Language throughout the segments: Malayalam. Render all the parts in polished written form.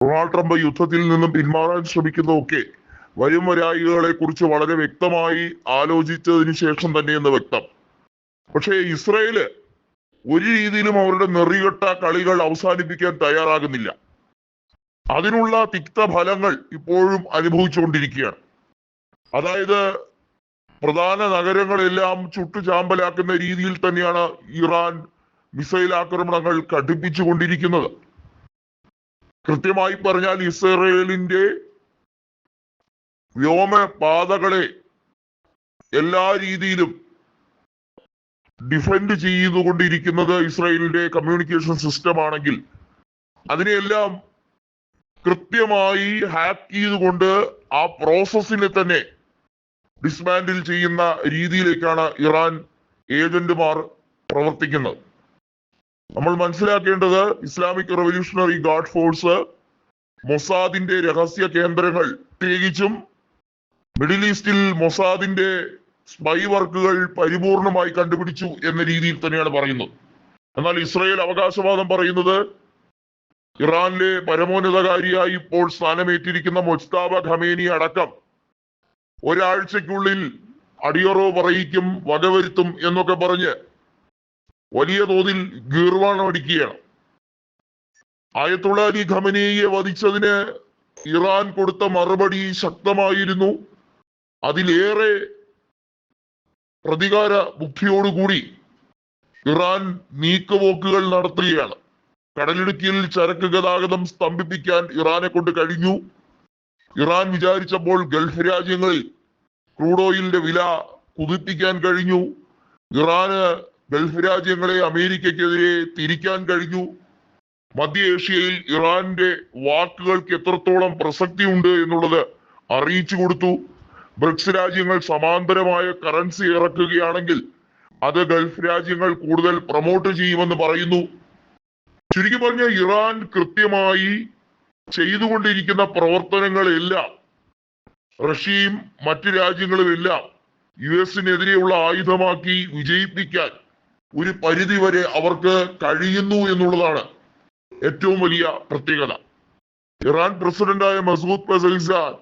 ഡൊണാൾഡ് ട്രംപ് യുദ്ധത്തിൽ നിന്നും പിന്മാറാൻ ശ്രമിക്കുന്നതൊക്കെ വരും വരായികളെ കുറിച്ച് വളരെ വ്യക്തമായി ആലോചിച്ചതിന് ശേഷം തന്നെയെന്ന് വ്യക്തം. പക്ഷേ ഇസ്രയേല് ഒരു രീതിയിലും അവരുടെ നെറികെട്ട കളികൾ അവസാനിപ്പിക്കാൻ തയ്യാറാകുന്നില്ല. അതിനുള്ള തിക്തഫലങ്ങൾ ഇപ്പോഴും അനുഭവിച്ചുകൊണ്ടിരിക്കുകയാണ്. അതായത് പ്രധാന നഗരങ്ങളെല്ലാം ചുട്ടുചാമ്പലാക്കുന്ന രീതിയിൽ തന്നെയാണ് ഇറാൻ മിസൈൽ ആക്രമണങ്ങൾ കടുപ്പിച്ചുകൊണ്ടിരിക്കുന്നത്. കൃത്യമായി പറഞ്ഞാൽ ഇസ്രയേലിന്റെ വ്യോമപാതകളെ എല്ലാ രീതിയിലും ഡിഫെൻഡ് ചെയ്തുകൊണ്ടിരിക്കുന്നത് ഇസ്രായേലിന്റെ കമ്മ്യൂണിക്കേഷൻ സിസ്റ്റം ആണെങ്കിൽ അതിനെല്ലാം കൃത്യമായി ഹാക്ക് ചെയ്തുകൊണ്ട് ആ പ്രോസസ്സിനെ തന്നെ ഡിസ്മാൻഡിൽ ചെയ്യുന്ന രീതിയിലേക്കാണ് ഇറാൻ ഏജന്റുമാർ പ്രവർത്തിക്കുന്നത്. നമ്മൾ മനസ്സിലാക്കേണ്ടത് ഇസ്ലാമിക് റവല്യൂഷണറി ഗാർഡ് ഫോഴ്സ് മൊസാദിന്റെ രഹസ്യ കേന്ദ്രങ്ങൾ, പ്രത്യേകിച്ചും മിഡിൽ ഈസ്റ്റിൽ മൊസാദിന്റെ സ്പൈ വർക്കുകൾ പരിപൂർണമായി കണ്ടുപിടിച്ചു എന്ന രീതിയിൽ തന്നെയാണ് പറയുന്നത്. എന്നാൽ ഇസ്രായേൽ അവകാശവാദം പറയുന്നത് ഇറാനിലെ പരമോന്നതകാരിയായി ഇപ്പോൾ സ്ഥാനമേറ്റിരിക്കുന്ന മുജ്തബ ഖമേനി അടക്കം ഒരാഴ്ചക്കുള്ളിൽ അടിയറോ പറയിക്കും, വകവരുത്തും എന്നൊക്കെ പറഞ്ഞ് വലിയ തോതിൽ ഗീർവാണം അടിക്കുകയാണ്. ആയത്തുള്ള അലി ഖമനേയെ വധിച്ചതിന് ഇറാൻ കൊടുത്ത മറുപടി ശക്തമായിരുന്നു. അതിലേറെ പ്രതികാര ബുദ്ധിയോടുകൂടി ഇറാൻ നീക്കുപോക്കുകൾ നടത്തുകയാണ്. കടലിടുക്കിൽ ചരക്ക് ഗതാഗതം സ്തംഭിപ്പിക്കാൻ ഇറാനെ കൊണ്ട് കഴിഞ്ഞു. ഇറാൻ വിചാരിച്ചപ്പോൾ ഗൾഫ് രാജ്യങ്ങളിൽ ക്രൂഡ് ഓയിലിന്റെ വില കുതിപ്പിക്കാൻ കഴിഞ്ഞു. ഇറാന് ഗൾഫ് രാജ്യങ്ങളെ അമേരിക്കയ്ക്കെതിരെ തിരിക്കാൻ കഴിഞ്ഞു. മധ്യ ഏഷ്യയിൽ ഇറാന്റെ വാക്കുകൾക്ക് എത്രത്തോളം പ്രസക്തിയുണ്ട് എന്നുള്ളത് അറിയിച്ചു കൊടുത്തു. ബ്രിക്സ് രാജ്യങ്ങൾ സമാന്തരമായ കറൻസി ഇറക്കുകയാണെങ്കിൽ അത് ഗൾഫ് രാജ്യങ്ങൾ കൂടുതൽ പ്രൊമോട്ട് ചെയ്യുമെന്ന് പറയുന്നു. ചുരുക്കി പറഞ്ഞ ഇറാൻ കൃത്യമായി ചെയ്തുകൊണ്ടിരിക്കുന്ന പ്രവർത്തനങ്ങളെല്ലാം റഷ്യയും മറ്റു രാജ്യങ്ങളും എല്ലാം US-നെതിരെയുള്ള ആയുധമാക്കി വിജയിപ്പിക്കാൻ ഒരു പരിധിവരെ അവർക്ക് കഴിയുന്നു എന്നുള്ളതാണ് ഏറ്റവും വലിയ പ്രത്യേകത. ഇറാൻ പ്രസിഡന്റായ മസൂദ് പെസൽസാൻ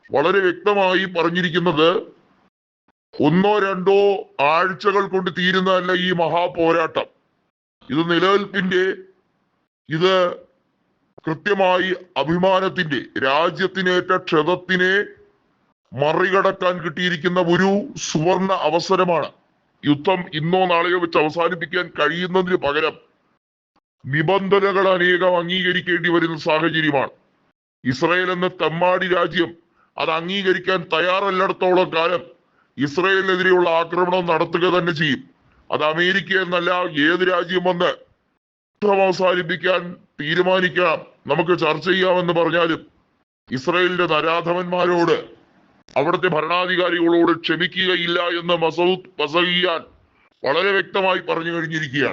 വളരെ വ്യക്തമായി പറഞ്ഞിരിക്കുന്നത് 1-2 ആഴ്ചകൾ കൊണ്ട് തീരുന്നതല്ല ഈ മഹാപോരാട്ടം. ഇത് നിലനിൽപ്പിന്റെ, ഇത് കൃത്യമായി അഭിമാനത്തിന്റെ, രാജ്യത്തിനേറ്റ ക്ഷതത്തിനെ മറികടക്കാൻ കിട്ടിയിരിക്കുന്ന ഒരു സുവർണ അവസരമാണ്. യുദ്ധം ഇന്നോ നാളെയോ വെച്ച് അവസാനിപ്പിക്കാൻ കഴിയുന്നതിന് പകരം നിബന്ധനകൾ അനേകം അംഗീകരിക്കേണ്ടി വരുന്ന സാഹചര്യമാണ്. ഇസ്രായേൽ എന്ന തെമ്മാടി രാജ്യം അത് അംഗീകരിക്കാൻ തയ്യാറല്ലിടത്തോളം കാലം ഇസ്രായേലിനെതിരെയുള്ള ആക്രമണം നടത്തുക തന്നെ ചെയ്യും. അത് അമേരിക്ക എന്നല്ല, ഏത് രാജ്യം വന്ന് യുദ്ധം അവസാനിപ്പിക്കാൻ തീരുമാനിക്കാം, നമുക്ക് ചർച്ച ചെയ്യാമെന്ന് പറഞ്ഞാലും ഇസ്രായേലിന്റെ നരാധമന്മാരോട്, അവിടുത്തെ ഭരണാധികാരികളോട് ക്ഷമിക്കുകയില്ല എന്ന് മസൂദ് പെസൽസാൻ വളരെ വ്യക്തമായി പറഞ്ഞു കഴിഞ്ഞിരിക്കുകയാണ്.